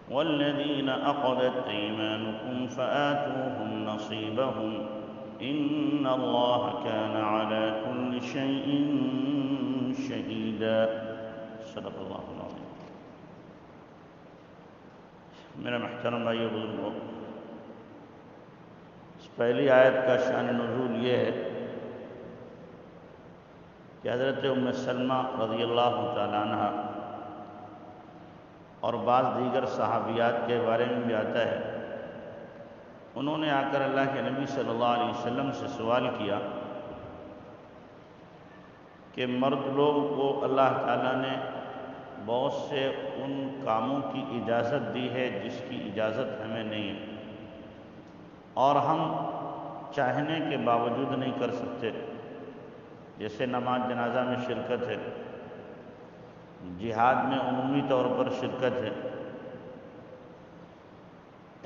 والذين عقدت أيمانكم فآتوهم نصيبهم إن الله كان على كل شيء شهيدا صدق اللہ العظیم۔ میرا محترم بھائیو بزرگوں، اس پہلی آیت کا شان نزول یہ ہے کہ حضرت ام سلمہ رضی اللہ تعالیٰ عنہ اور بعض دیگر صحابیات کے بارے میں بھی آتا ہے، انہوں نے آ کر اللہ کے نبی صلی اللہ علیہ وسلم سے سوال کیا کہ مرد لوگ کو اللہ تعالیٰ نے بہت سے ان کاموں کی اجازت دی ہے جس کی اجازت ہمیں نہیں ہے، اور ہم چاہنے کے باوجود نہیں کر سکتے، جیسے نماز جنازہ میں شرکت ہے، جہاد میں عمومی طور پر شرکت ہے۔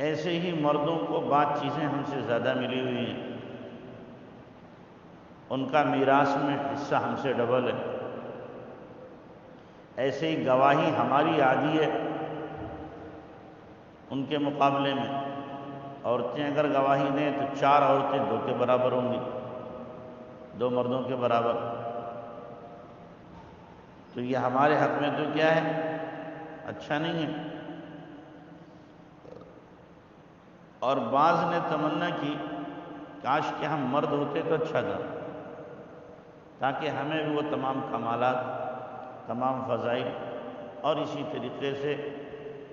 ایسے ہی مردوں کو بعض چیزیں ہم سے زیادہ ملی ہوئی ہیں، ان کا میراث میں حصہ ہم سے ڈبل ہے۔ ایسے ہی گواہی ہماری آدھی ہے ان کے مقابلے میں، عورتیں اگر گواہی دیں تو 4 عورتیں 2 کے برابر ہوں گی، 2 مردوں کے برابر۔ تو یہ ہمارے حق میں تو کیا ہے؟ اچھا نہیں ہے۔ اور بعض نے تمنا کی کاش کہ ہم مرد ہوتے تو اچھا تھا، تاکہ ہمیں بھی وہ تمام کمالات، تمام فضائل اور اسی طریقے سے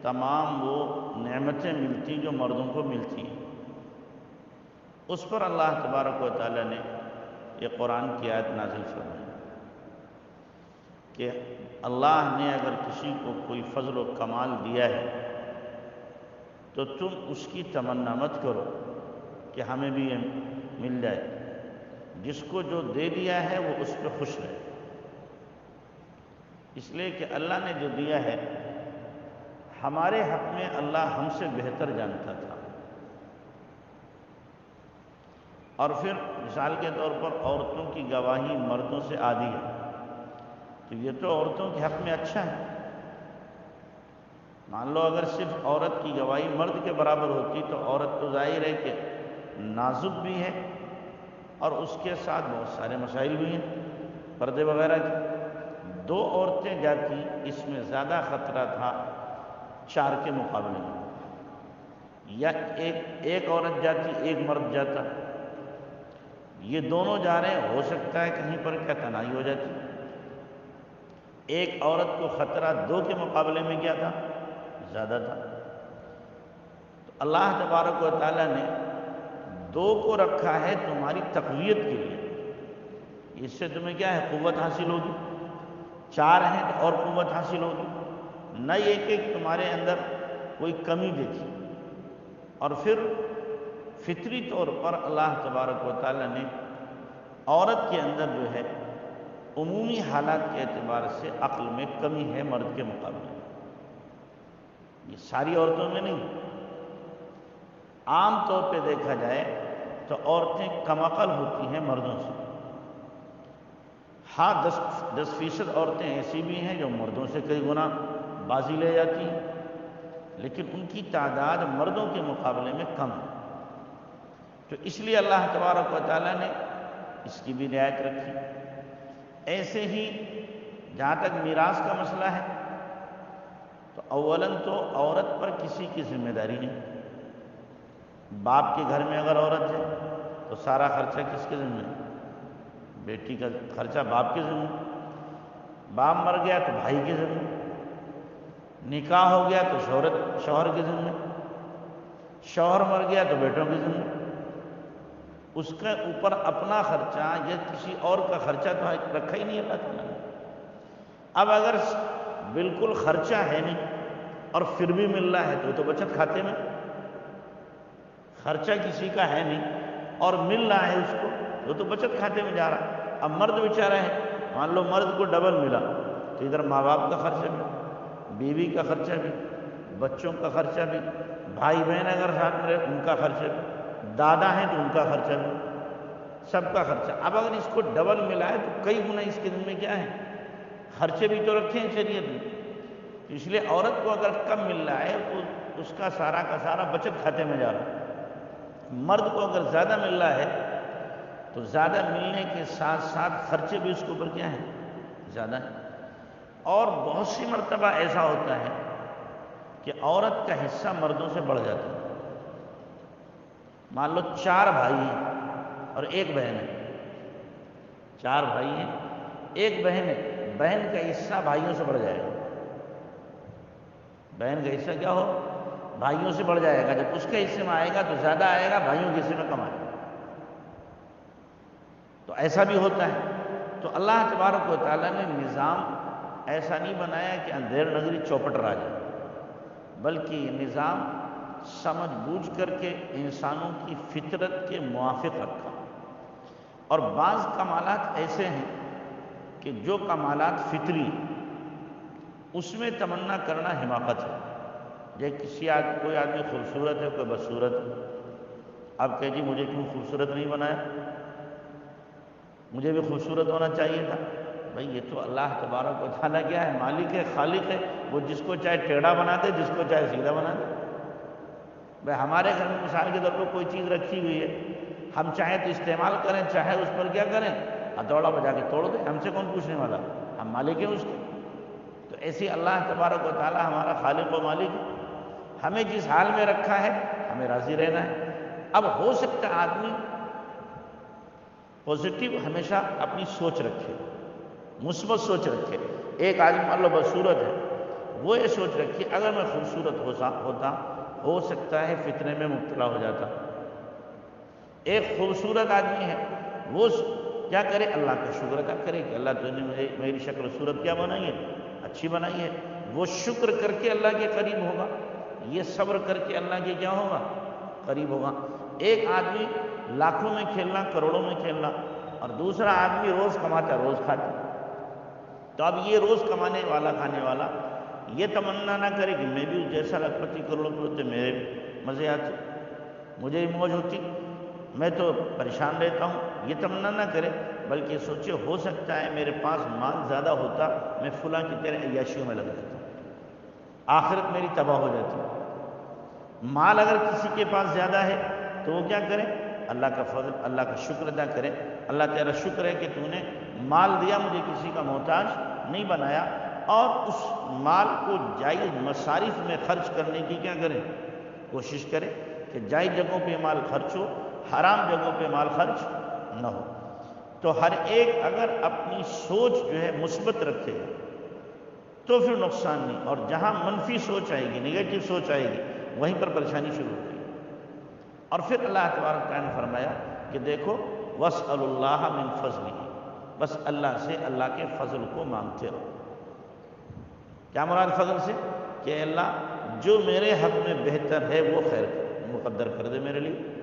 تمام وہ نعمتیں ملتی جو مردوں کو ملتی ہیں۔ اس پر اللہ تبارک و تعالیٰ نے یہ قرآن کی آیت نازل فرمائی کہ اللہ نے اگر کسی کو کوئی فضل و کمال دیا ہے تو تم اس کی تمنا مت کرو کہ ہمیں بھی یہ مل جائے، جس کو جو دے دیا ہے وہ اس پہ خوش رہے، اس لیے کہ اللہ نے جو دیا ہے ہمارے حق میں اللہ ہم سے بہتر جانتا تھا۔ اور پھر مثال کے طور پر عورتوں کی گواہی مردوں سے آدھی ہے، تو یہ تو عورتوں کے حق میں اچھا ہے۔ مان لو اگر صرف عورت کی گواہی مرد کے برابر ہوتی تو عورت تو ظاہر ہے کہ نازک بھی ہے اور اس کے ساتھ بہت سارے مسائل بھی ہیں، پردے وغیرہ کے۔ 2 عورتیں جاتی اس میں زیادہ خطرہ تھا 4 کے مقابلے میں، یا ایک عورت جاتی 1 مرد جاتا، یہ دونوں جا رہے ہیں، ہو سکتا ہے کہیں پر کیا تنہائی ہو جاتی۔ 1 عورت کو خطرہ 2 کے مقابلے میں کیا تھا؟ زیادہ تھا۔ تو اللہ تبارک و تعالیٰ نے 2 کو رکھا ہے تمہاری تقویت کے لیے، اس سے تمہیں کیا ہے؟ قوت حاصل ہوگی۔ 4 ہیں تو اور قوت حاصل ہوگی، نہ یہ کہ تمہارے اندر کوئی کمی دیکھی۔ اور پھر فطری طور پر اللہ تبارک و تعالیٰ نے عورت کے اندر جو ہے عمومی حالات کے اعتبار سے عقل میں کمی ہے مرد کے مقابلے، یہ ساری عورتوں میں نہیں۔ عام طور پہ دیکھا جائے تو عورتیں کم عقل ہوتی ہیں مردوں سے۔ ہاں 10% عورتیں ایسی بھی ہیں جو مردوں سے کئی گنا بازی لے جاتی ہیں، لیکن ان کی تعداد مردوں کے مقابلے میں کم ہے۔ تو اس لیے اللہ تبارک و تعالیٰ نے اس کی بھی رعایت رکھی۔ ایسے ہی جہاں تک میراث کا مسئلہ ہے تو اولاً تو عورت پر کسی کی ذمہ داری نہیں۔ باپ کے گھر میں اگر عورت ہے تو سارا خرچہ کس کے ذمہ ہے؟ بیٹی کا خرچہ باپ کے ذمہ، باپ مر گیا تو بھائی کے ذمہ، نکاح ہو گیا تو شوہر کے ذمہ، شوہر مر گیا تو بیٹوں کے ذمہ۔ اس کے اوپر اپنا خرچہ یا کسی اور کا خرچہ تو رکھا ہی نہیں اللہ تعالیٰ نے۔ اب اگر بالکل خرچہ ہے نہیں اور پھر بھی مل رہا ہے تو بچت کھاتے میں، خرچہ کسی کا ہے نہیں اور مل رہا ہے اس کو تو بچت کھاتے میں جا رہا۔ اب مرد بیچارہ ہے، مان لو مرد کو ڈبل ملا تو ادھر ماں باپ کا خرچہ بھی، بیوی کا خرچہ بھی، بچوں کا خرچہ بھی، بھائی بہن اگر ساتھ رہے ان کا خرچہ بھی، دادا ہیں تو ان کا خرچہ بھی، سب کا خرچہ۔ اب اگر اس کو ڈبل ملا ہے تو کئی گنا اس کے ذمہ کیا ہے؟ خرچے بھی تو رکھے ہیں شریعت میں۔ تو اس لیے عورت کو اگر کم مل رہا ہے تو اس کا سارا بچت کھاتے میں جا رہا ہے، مرد کو اگر زیادہ مل رہا ہے تو زیادہ ملنے کے ساتھ ساتھ خرچے بھی اس کے اوپر کیا ہیں؟ زیادہ ہیں۔ اور بہت سی مرتبہ ایسا ہوتا ہے کہ عورت کا حصہ مردوں سے بڑھ جاتا ہے۔ مان لو 4 بھائی ہیں اور 1 بہن ہے، 4 بھائی ہیں 1 بہن ہے، بہن کا حصہ بھائیوں سے بڑھ جائے گا، بہن کا حصہ کیا ہو؟ بھائیوں سے بڑھ جائے گا۔ جب اس کے حصے میں آئے گا تو زیادہ آئے گا، بھائیوں کے حصے میں کم آئے گا۔ تو ایسا بھی ہوتا ہے۔ تو اللہ تبارک و تعالیٰ نے نظام ایسا نہیں بنایا کہ اندھیر نگری چوپٹ راج ہے، بلکہ یہ نظام سمجھ بوجھ کر کے انسانوں کی فطرت کے موافق رکھا۔ اور بعض کمالات ایسے ہیں کہ جو کمالات فطری اس میں تمنا کرنا حماقت ہے۔ جیسے کوئی آدمی خوبصورت ہے، کوئی بدصورت ہے، آپ کہے جی مجھے کیوں خوبصورت نہیں بنایا، مجھے بھی خوبصورت ہونا چاہیے تھا۔ بھئی یہ تو اللہ تبارک و تعالیٰ کیا ہے؟ مالک ہے، خالق ہے، وہ جس کو چاہے ٹیڑھا بنا دے، جس کو چاہے سیدھا بنا دے۔ بھئی ہمارے گھر میں مثال کے طور پر کوئی چیز رکھی ہوئی ہے، ہم چاہیں تو استعمال کریں، چاہے اس پر کیا کریں؟ ہتھوڑا بجا کے توڑ دیں، ہم سے کون پوچھنے والا؟ ہم مالک ہیں اس کے۔ تو ایسے اللہ تبارک و تعالیٰ ہمارا خالق و مالک ہے، ہمیں جس حال میں رکھا ہے ہمیں راضی رہنا ہے۔ اب ہو سکتا ہے آدمی پوزیٹیو ہمیشہ اپنی سوچ رکھے، مثبت سوچ رکھے۔ ایک آدمی مان لو بدصورت ہے، وہ یہ سوچ رکھے اگر میں خوبصورت ہوتا ہو سکتا ہے فتنے میں مبتلا ہو جاتا۔ ایک خوبصورت آدمی ہے، وہ کیا کرے؟ اللہ کا شکر ادا کرے کہ اللہ تو نے میری شکل و صورت کیا بنائی ہے؟ اچھی بنائی ہے۔ وہ شکر کر کے اللہ کے قریب ہوگا، یہ صبر کر کے اللہ کے کیا ہوگا؟ قریب ہوگا۔ ایک آدمی لاکھوں میں کھیلنا، کروڑوں میں کھیلنا، اور دوسرا آدمی روز کماتا روز کھاتا۔ تو اب یہ روز کمانے والا کھانے والا یہ تمنا نہ کرے کہ میں بھی جیسا لاکھپتی کروڑوں کے ہوتے میرے مزے آتے، مجھے بھی موج ہوتی، میں تو پریشان رہتا ہوں، یہ تمنا نہ کرے، بلکہ سوچے ہو سکتا ہے میرے پاس مال زیادہ ہوتا میں فلاں کی طرح عیاشیوں میں لگا دیتا، آخرت میری تباہ ہو جاتی۔ مال اگر کسی کے پاس زیادہ ہے تو وہ کیا کرے؟ اللہ کا فضل، اللہ کا شکر ادا کرے۔ اللہ تعالیٰ شکر ہے کہ تو نے مال دیا، مجھے کسی کا محتاج نہیں بنایا، اور اس مال کو جائز مصارف میں خرچ کرنے کی کیا کرے؟ کوشش کرے کہ جائز جگہوں پہ مال خرچ ہو، حرام جگہوں پہ مال خرچ نہ ہو۔ تو ہر ایک اگر اپنی سوچ جو ہے مثبت رکھے تو پھر نقصان نہیں، اور جہاں منفی سوچ آئے گی، نگیٹو سوچ آئے گی، وہیں پر پریشانی شروع ہوگی۔ اور پھر اللہ تبارک تعالیٰ نے فرمایا کہ دیکھو وَاسْأَلُوا اللَّهَ مِن فَضْلِهِ، بس اللہ سے اللہ کے فضل کو مانگتے رہو۔ کیا مراد فضل سے؟ کہ اللہ جو میرے حق میں بہتر ہے وہ خیر مقدر کر دے میرے لیے،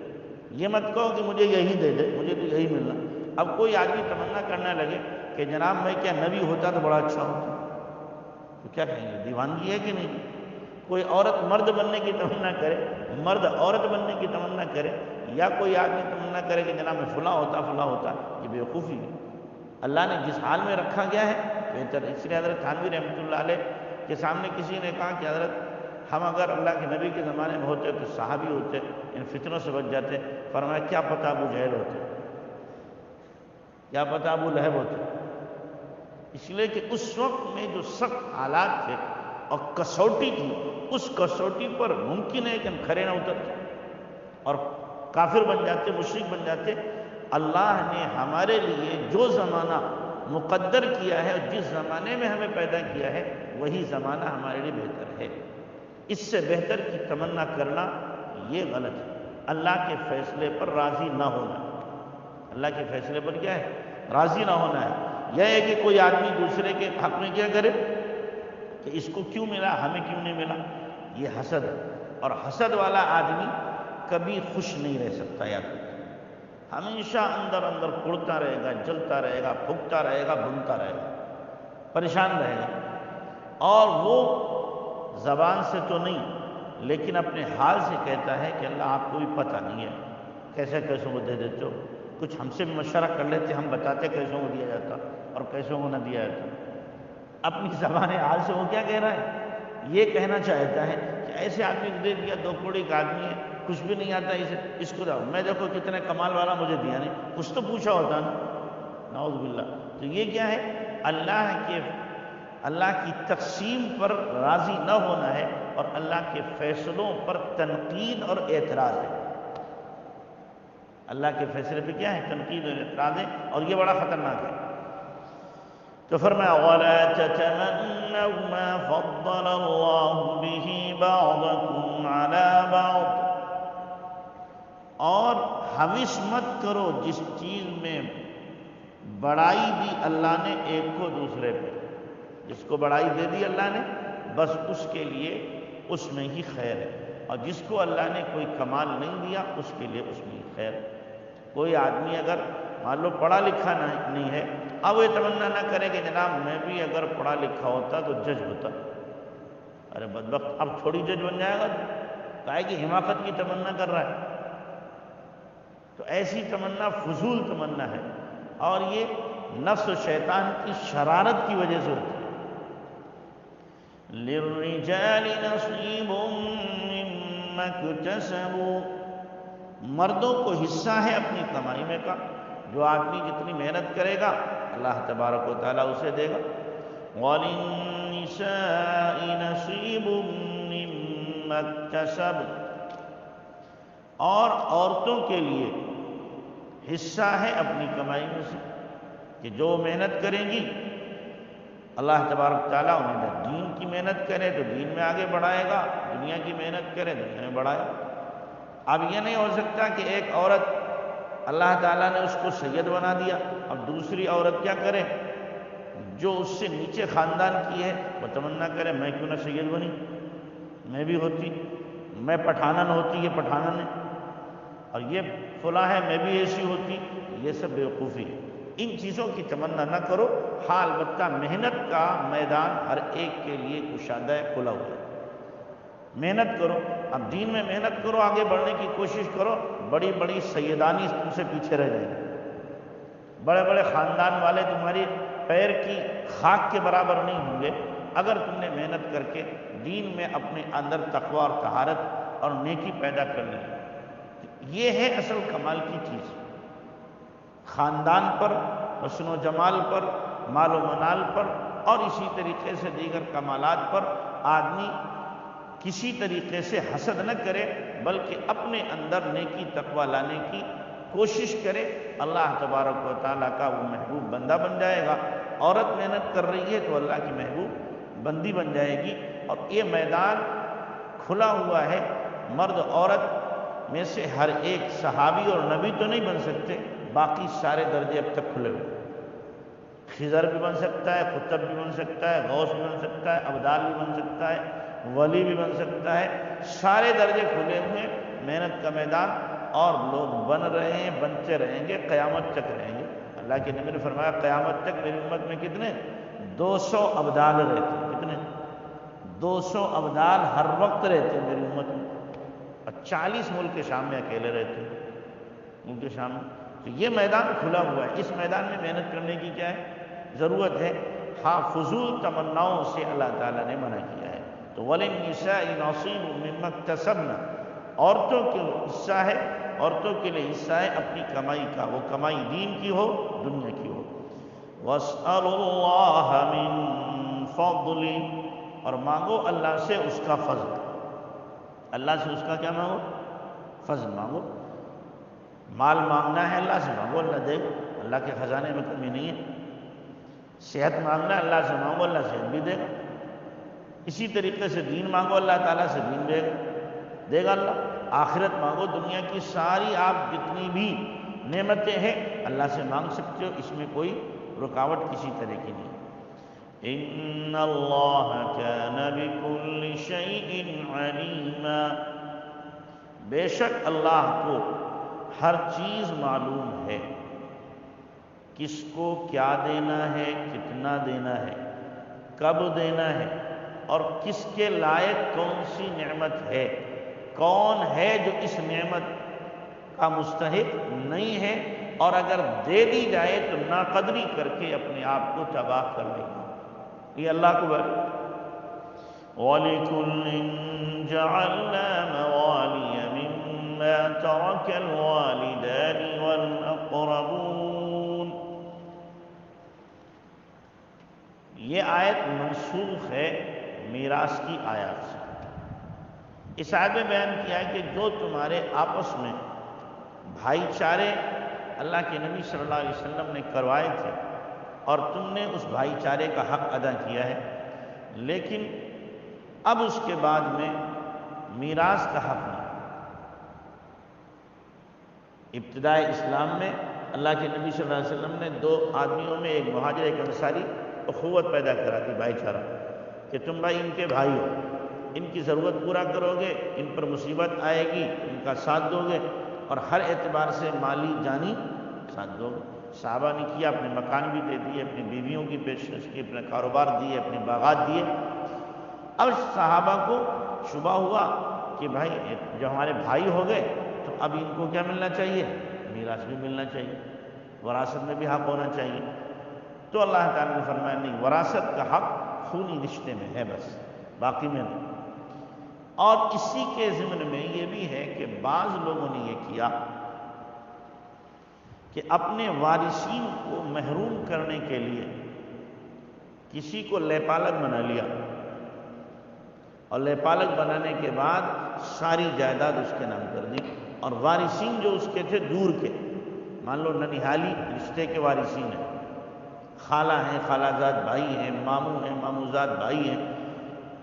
یہ مت کہو کہ مجھے یہی دے دے، مجھے تو یہی ملنا۔ اب کوئی آدمی تمنا کرنے لگے کہ جناب میں کیا نبی ہوتا تو بڑا اچھا ہوتا، تو کیا کہیں گے؟ دیوانگی ہے کہ نہیں؟ کوئی عورت مرد بننے کی تمنا کرے، مرد عورت بننے کی تمنا کرے، یا کوئی آدمی تمنا کرے کہ جناب میں فلاں ہوتا، یہ بیوقوفی ہے۔ اللہ نے جس حال میں رکھا گیا ہے بہتر۔ اس لیے حضرت تھانوی رحمۃ اللہ علیہ کے سامنے کسی نے کہا کہ حضرت ہم اگر اللہ کے نبی کے زمانے میں ہوتے تو صحابی ہوتے، ان فتنوں سے بچ جاتے۔ فرمایا کیا پتہ ابو جہل ہوتے، کیا پتہ ابو لہب ہوتے۔ اس لیے کہ اس وقت میں جو سخت حالات تھے اور کسوٹی تھی، اس کسوٹی پر ممکن ہے کہ ہم کھڑے نہ اترتے اور کافر بن جاتے، مشرک بن جاتے۔ اللہ نے ہمارے لیے جو زمانہ مقدر کیا ہے اور جس زمانے میں ہمیں پیدا کیا ہے وہی زمانہ ہمارے لیے بہتر ہے۔ اس سے بہتر کی تمنا کرنا یہ غلط ہے۔ اللہ کے فیصلے پر راضی نہ ہونا، اللہ کے فیصلے پر کیا ہے؟ راضی نہ ہونا ہے۔ یہ ہے کہ کوئی آدمی دوسرے کے حق میں کیا کرے کہ اس کو کیوں ملا ہمیں کیوں نہیں ملا، یہ حسد ہے۔ اور حسد والا آدمی کبھی خوش نہیں رہ سکتا، یاد رکھیں، ہمیشہ اندر اندر کڑتا رہے گا، جلتا رہے گا، پھکتا رہے گا، بھنتا رہے گا، پریشان رہے گا، اور وہ زبان سے تو نہیں لیکن اپنے حال سے کہتا ہے کہ اللہ آپ کو بھی پتہ نہیں ہے کیسے کیسوں کو دے دیتے ہو، کچھ ہم سے بھی مشورہ کر لیتے، ہم بتاتے کیسوں کو دیا جاتا اور کیسوں کو نہ دیا جاتا۔ اپنی زبان حال سے وہ کیا کہہ رہا ہے؟ یہ کہنا چاہتا ہے کہ ایسے آدمی کو دے دیا، 2 کوڑی کا آدمی ہے، کچھ بھی نہیں آتا اسے، اس کو دو، میں دیکھو کتنے کمال والا مجھے دیا نہیں، کچھ تو پوچھا ہوتا نا، نعوذ باللہ۔ تو یہ کیا ہے؟ اللہ کی تقسیم پر راضی نہ ہونا ہے، اور اللہ کے فیصلوں پر تنقید اور اعتراض ہے۔ اللہ کے فیصلے پہ کیا ہے؟ تنقید اور اعتراض ہے، اور یہ بڑا خطرناک ہے۔ تو فرمایا وَلَا تَتَمَنَّوْا مَا فَضَّلَ اللَّهُ بِهِ بَعْضَكُمْ عَلَى بَعْضٍ، اور ہوس مت کرو جس چیز میں بڑائی دی اللہ نے ایک کو دوسرے پہ، جس کو بڑائی دے دی اللہ نے بس اس کے لیے اس میں ہی خیر ہے، اور جس کو اللہ نے کوئی کمال نہیں دیا اس کے لیے اس میں ہی خیر ہے۔ کوئی آدمی اگر مان لو پڑھا لکھا نہیں ہے، اب وہ تمنا نہ کرے کہ جناب میں بھی اگر پڑھا لکھا ہوتا تو جج ہوتا، ارے بدبخت اب تھوڑی جج بن جائے گا، کہے کہ حماقت کی تمنا کر رہا ہے۔ تو ایسی تمنا فضول تمنا ہے، اور یہ نفس و شیطان کی شرارت کی وجہ سے ہوتی ہے۔ لِلرِّجَالِ نَصِيبٌ مِّمَّا اكْتَسَبُوا، مردوں کو حصہ ہے اپنی کمائی میں کا، جو آدمی جتنی محنت کرے گا اللہ تبارک و تعالیٰ اسے دے گا۔ وَلِلنِّسَاءِ نَصِيبٌ مِّمَّا اكْتَسَبْنَ، اور عورتوں کے لیے حصہ ہے اپنی کمائی میں سے، کہ جو محنت کریں گی اللہ تبارک تعالیٰ انہیں دے، دین کی محنت کرے تو دین میں آگے بڑھائے گا، دنیا کی محنت کرے دنیا میں بڑھائے گا۔ اب یہ نہیں ہو سکتا کہ ایک عورت اللہ تعالیٰ نے اس کو سید بنا دیا، اب دوسری عورت کیا کرے؟ جو اس سے نیچے خاندان کی ہے وہ تمنا کرے میں کیوں نہ سید بنی، میں بھی ہوتی، میں پٹھانن ہوتی، یہ پٹھانن ہے، اور یہ فلاں ہے میں بھی ایسی ہوتی، یہ سب بیوقوفی ہے۔ ان چیزوں کی تمنا نہ کرو، ہاں البتہ محنت کا میدان ہر ایک کے لیے کشادہ ہے، کھلا ہوا ہے، محنت کرو، اب دین میں محنت کرو، آگے بڑھنے کی کوشش کرو، بڑی بڑی سیدانی تم سے پیچھے رہ جائیں گے، بڑے بڑے خاندان والے تمہاری پیر کی خاک کے برابر نہیں ہوں گے، اگر تم نے محنت کر کے دین میں اپنے اندر تقوی اور طہارت اور نیکی پیدا کر لی۔ یہ ہے اصل کمال کی چیز، خاندان پر، حسن و جمال پر، مال و منال پر، اور اسی طریقے سے دیگر کمالات پر آدمی کسی طریقے سے حسد نہ کرے، بلکہ اپنے اندر نیکی تقوی لانے کی کوشش کرے، اللہ تبارک و تعالیٰ کا وہ محبوب بندہ بن جائے گا۔ عورت محنت کر رہی ہے تو اللہ کی محبوب بندی بن جائے گی، اور یہ میدان کھلا ہوا ہے، مرد عورت میں سے ہر ایک صحابی اور نبی تو نہیں بن سکتے، باقی سارے درجے اب تک کھلے ہوئے، خضر بھی بن سکتا ہے، قطب بھی بن سکتا ہے، غوث بھی بن سکتا ہے، ابدال بھی بن سکتا ہے، ولی بھی بن سکتا ہے، سارے درجے کھلے ہوئے، محنت کا میدان، اور لوگ بن رہے ہیں، بنتے رہیں گے، قیامت تک رہیں گے۔ اللہ کے نبی نے فرمایا قیامت تک میری امت میں کتنے 200 ابدال رہتے ہیں، کتنے 200 ابدال ہر وقت رہتے ہیں میری امت میں، اور 40 ملک شام میں اکیلے رہتے ہیں، ملک شام میں۔ تو یہ میدان کھلا ہوا ہے، اس میدان میں محنت کرنے کی کیا ہے؟ ضرورت ہے، ہاں فضول تمناؤں سے اللہ تعالیٰ نے منع کیا ہے۔ تو وَلِلنِّسَاءِ نَصِيبٌ مِّمَّا اكْتَسَبْنَ، عورتوں کے حصہ ہے، عورتوں کے لیے حصہ ہے اپنی کمائی کا، وہ کمائی دین کی ہو دنیا کی ہو۔ وَاسْأَلُوا اللَّهَ مِن فَضْلِهِ، اور مانگو اللہ سے اس کا فضل، اللہ سے اس کا کیا مانگو؟ فضل مانگو۔ مال مانگنا ہے اللہ سے مانگو، اللہ دے گا، اللہ کے خزانے میں کمی نہیں ہے۔ صحت مانگنا ہے اللہ سے مانگو، اللہ صحت بھی دے گا۔ اسی طریقے سے دین مانگو، اللہ تعالیٰ سے دین دے گا اللہ۔ آخرت مانگو، دنیا کی ساری آپ جتنی بھی نعمتیں ہیں اللہ سے مانگ سکتے ہو، اس میں کوئی رکاوٹ کسی طرح کی نہیں۔ إِنَّ اللَّهَ كَانَ بِكُلِّ شَيْءٍ عَلِيمًا، بے شک اللہ کو ہر چیز معلوم ہے، کس کو کیا دینا ہے، کتنا دینا ہے، کب دینا ہے، اور کس کے لائق کون سی نعمت ہے، کون ہے جو اس نعمت کا مستحق نہیں ہے، اور اگر دے دی جائے تو ناقدری کر کے اپنے آپ کو تباہ کر لے گا۔ یہ اللہ کو وَلِكُلٍّ جَعَلْنَا مَوَالِيَ مِمَّا تَرَكَ الْوَالِدَانِ وَالْأَقْرَبُونَ۔ یہ آیت منسوخ ہے میراث کی آیات سے۔ اس آیت میں بیان کیا ہے کہ جو تمہارے آپس میں بھائی چارے اللہ کے نبی صلی اللہ علیہ وسلم نے کروائے تھے اور تم نے اس بھائی چارے کا حق ادا کیا ہے، لیکن اب اس کے بعد میں میراث کا حق نہیں۔ ابتدائے اسلام میں اللہ کے نبی صلی اللہ علیہ وسلم نے دو آدمیوں میں، ایک مہاجر ایک انصاری، اخوت پیدا کرا دی، بھائی چارہ، کہ تم بھائی ان کے بھائی ہو، ان کی ضرورت پورا کرو گے، ان پر مصیبت آئے گی ان کا ساتھ دو گے، اور ہر اعتبار سے مالی جانی ساتھ دو گے۔ صحابہ نے کیا، اپنے مکان بھی دے دیے، اپنی بیویوں کی پیشکش کی، اپنے کاروبار دیے، اپنے باغات دیے۔ اب صحابہ کو شبہ ہوا کہ بھائی جو ہمارے بھائی ہو گئے تو اب ان کو کیا ملنا چاہیے؟ میراث بھی ملنا چاہیے، وراثت میں بھی حق ہونا چاہیے۔ تو اللہ تعالیٰ نے فرمایا نہیں، وراثت کا حق خونی رشتے میں ہے بس، باقی میں نہیں۔ اور اسی کے ضمن میں یہ بھی ہے کہ بعض لوگوں نے یہ کیا کہ اپنے وارثین کو محروم کرنے کے لیے کسی کو لیپالک بنا لیا، اور لیپالک بنانے کے بعد ساری جائیداد اس کے نام کر دی، اور وارثین جو اس کے تھے دور کے، مان لو ننیہالی رشتے کے وارثین ہیں، خالہ ہیں، خالہ زاد بھائی ہیں، ماموں ہیں، ماموزاد بھائی ہیں،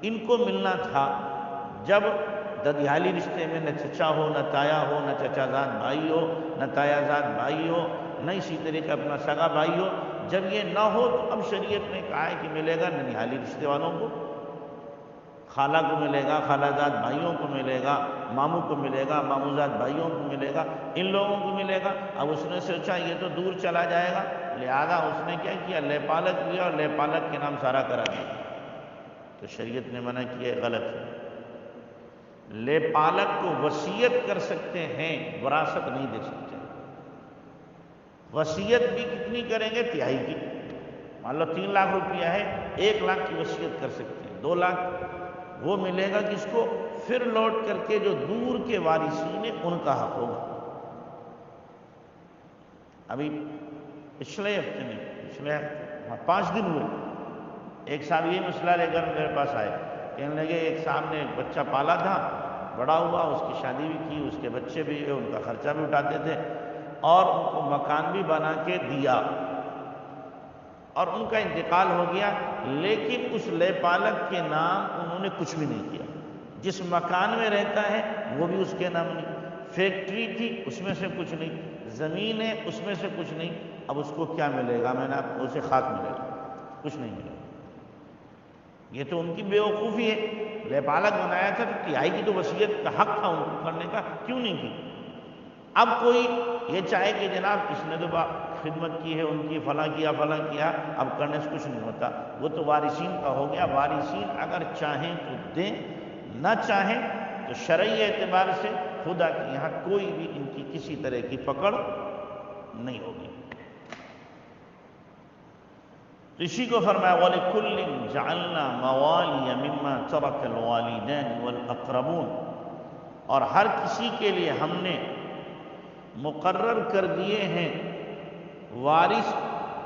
ان کو ملنا تھا۔ جب ددیالی رشتے میں نہ چچا ہو، نہ تایا ہو، نہ چچا زاد بھائی ہو، نہ تایا زاد بھائی ہو، نہ اسی طریقے اپنا سگا بھائی ہو، جب یہ نہ ہو تو اب شریعت نے کہا ہے کہ ملے گا ننیہالی رشتے والوں کو، خالہ کو ملے گا، خالہ زاد بھائیوں کو ملے گا، ماموں کو ملے گا، ماموزاد بھائیوں کو ملے گا، ان لوگوں کو ملے گا۔ اب اس نے سوچا یہ تو دور چلا جائے گا، لہذا اس نے کیا کیا، لیپالک لیا اور لیپالک کے نام سارا کرا دیا۔ تو شریعت نے منع کیا، غلط ہے۔ لیپالک کو وصیت کر سکتے ہیں، وراثت نہیں دے سکتے۔ وصیت بھی کتنی کریں گے؟ تہائی کی۔ مان لو 3 لاکھ روپیہ ہے، 1 لاکھ کی وصیت کر سکتے ہیں، 2 لاکھ وہ ملے گا کس کو؟ پھر لوٹ کر کے جو دور کے وارثین ہیں ان کا حق ہوگا۔ ابھی پچھلے ہفتے میں 5 دن ہوئے، ایک صاحب یہ مسئلہ لے کر میرے پاس آئے، کہنے لگے ایک صاحب نے ایک بچہ پالا تھا، بڑا ہوا، اس کی شادی بھی کی، اس کے بچے بھی ہوئے، ان کا خرچہ بھی اٹھاتے تھے، اور ان کو مکان بھی بنا کے دیا، اور ان کا انتقال ہو گیا، لیکن اس لیپالک کے نام انہوں نے کچھ بھی نہیں کیا۔ جس مکان میں رہتا ہے وہ بھی اس کے نام نہیں، فیکٹری تھی اس میں سے کچھ نہیں، زمین ہے اس میں سے کچھ نہیں۔ اب اس کو کیا ملے گا؟ میں نے آپ کو اسے خاک ملے گا، کچھ نہیں ملے گا۔ یہ تو ان کی بیوقوفی ہے، لیپالک بنایا تھا تو تہائی کی تو وصیت کا حق تھا ان کو کرنے کا، کیوں نہیں کی؟ اب کوئی یہ چاہے کہ جناب اس نے تو خدمت کی ہے ان کی، فلاں کیا فلاں کیا، اب کرنے سے کچھ نہیں ہوتا، وہ تو وارثین کا ہو گیا۔ وارثین اگر چاہیں تو دیں، نہ چاہیں تو شرعی اعتبار سے خدا کے یہاں کوئی بھی ان کی کسی طرح کی پکڑ نہیں ہوگی۔ تو اسی کو فرمایا وَلِكُلٍّ جَعَلْنَا مَوَالِيَ مِمَّا تَرَكَ الْوَالِدَانِ وَالْأَقْرَبُونَ، اور ہر کسی کے لیے ہم نے مقرر کر دیے ہیں وارث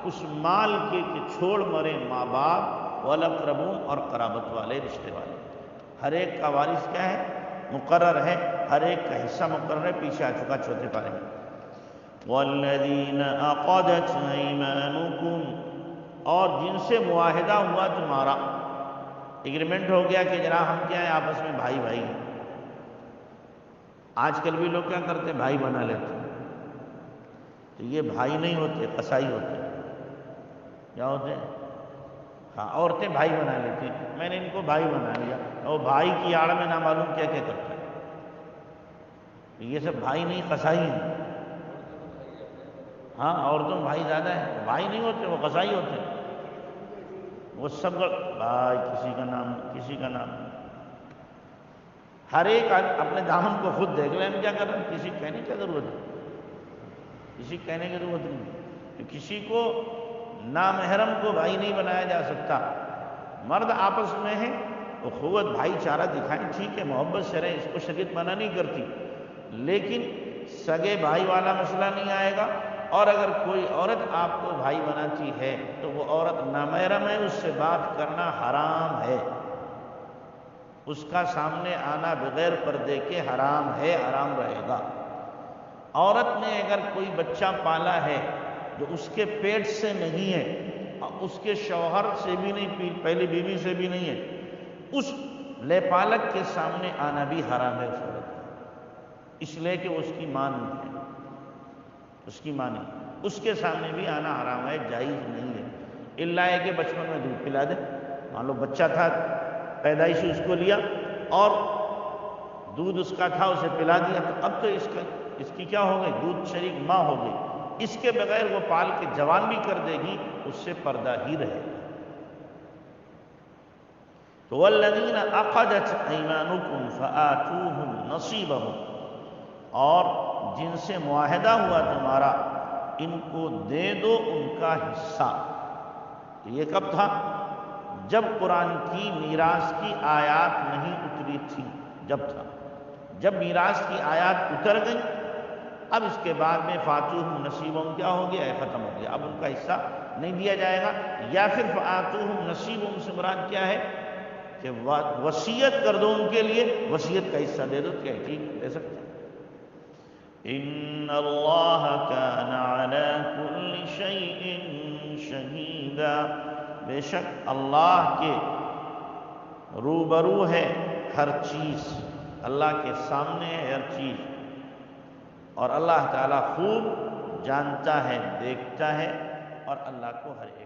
اس مال کے کہ چھوڑ مرے ماں باپ، والاقربون، اور قرابت والے رشتے والے۔ ہر ایک کا وارث کیا ہے؟ مقرر ہے، ہر ایک کا حصہ مقرر ہے، پیچھے آ چکا 4 پارے میں۔ وَالَّذِينَ عَقَدَتْ أَيْمَانُكُمْ، اور جن سے معاہدہ ہوا تمہارا، ایگریمنٹ ہو گیا کہ جناب ہم کیا ہیں آپس میں بھائی بھائی ہیں۔ آج کل بھی لوگ کیا کرتے ہیں؟ بھائی بنا لیتے ہیں، تو یہ بھائی نہیں ہوتے، قصائی ہوتے ہیں۔ کیا ہوتے ہیں؟ ہاں، عورتیں بھائی بنا لیتی ہیں، میں نے ان کو بھائی بنا لیا، اور بھائی کی آڑ میں نامعلوم کیا کیا کرتے ہیں۔ یہ سب بھائی نہیں، قصائی ہیں۔ ہاں، عورتوں میں بھائی زیادہ ہیں، بھائی نہیں ہوتے، وہ قصائی ہوتے ہیں۔ وہ سب بھائی، کسی کا نام کسی کا نام، ہر ایک اپنے دامن کو خود دیکھ لیں ہم کیا کر رہے ہیں، کسی کہنے کی ضرورت ہے، کسی کہنے کی ضرورت نہیں، کہ کسی کو نامحرم کو بھائی نہیں بنایا جا سکتا۔ مرد آپس میں ہیں اخوت بھائی چارہ دکھائیں، ٹھیک ہے، محبت سے رہیں، اس کو شریعت منع نہیں کرتی، لیکن سگے بھائی والا مسئلہ نہیں آئے گا۔ اور اگر کوئی عورت آپ کو بھائی بناتی ہے تو وہ عورت نامحرم ہے، اس سے بات کرنا حرام ہے، اس کا سامنے آنا بغیر پردے کے حرام ہے، حرام رہے گا۔ عورت نے اگر کوئی بچہ پالا ہے جو اس کے پیٹ سے نہیں ہے، اس کے شوہر سے بھی نہیں، پہلی بیوی سے بھی نہیں ہے، اس لے پالک کے سامنے آنا بھی حرام ہے اس عورت کا، اس لیے کہ وہ اس کی ماں نہیں ہے، اس کی ماں نہیں، اس کے سامنے بھی آنا حرام ہے، جائز نہیں ہے، الا ہے کہ بچپن میں دودھ پلا دے، مان لو بچہ تھا، پیدائشی اس کو لیا اور دودھ اس کا تھا، اسے پلا دیا، تو اب تو اس کی کیا ہو گئی؟ دودھ شریک ماں ہو گئی، اس کے بغیر وہ پال کے جوان بھی کر دے گی، اس سے پردہ ہی رہے گا۔ تو وَالَّذِينَ عَقَدَتْ أَيْمَانُكُمْ فَآتُوهُمْ نَصِيبَهُمْ، اور جن سے معاہدہ ہوا تمہارا، ان کو دے دو ان کا حصہ۔ یہ کب تھا؟ جب قرآن کی میراث کی آیات نہیں اتری تھی، جب تھا، جب میراث کی آیات اتر گئی، اب اس کے بعد میں فَآتُوهُمْ نَصِيبَهُمْ کیا ہو گیا ہے؟ ختم ہو گیا، اب ان کا حصہ نہیں دیا جائے گا۔ یا پھر فَآتُوهُمْ نَصِيبَهُمْ سے مراد کیا ہے کہ وصیت کر دو ان کے لیے، وصیت کا حصہ دے دو، کیا ٹھیک دے سکتے ہیں۔ ان اللہ کان علی کل شیء شہیدا، بے شک اللہ کے روبرو ہے ہر چیز، اللہ کے سامنے ہے ہر چیز، اور اللہ تعالیٰ خوب جانتا ہے، دیکھتا ہے، اور اللہ کو ہر ایک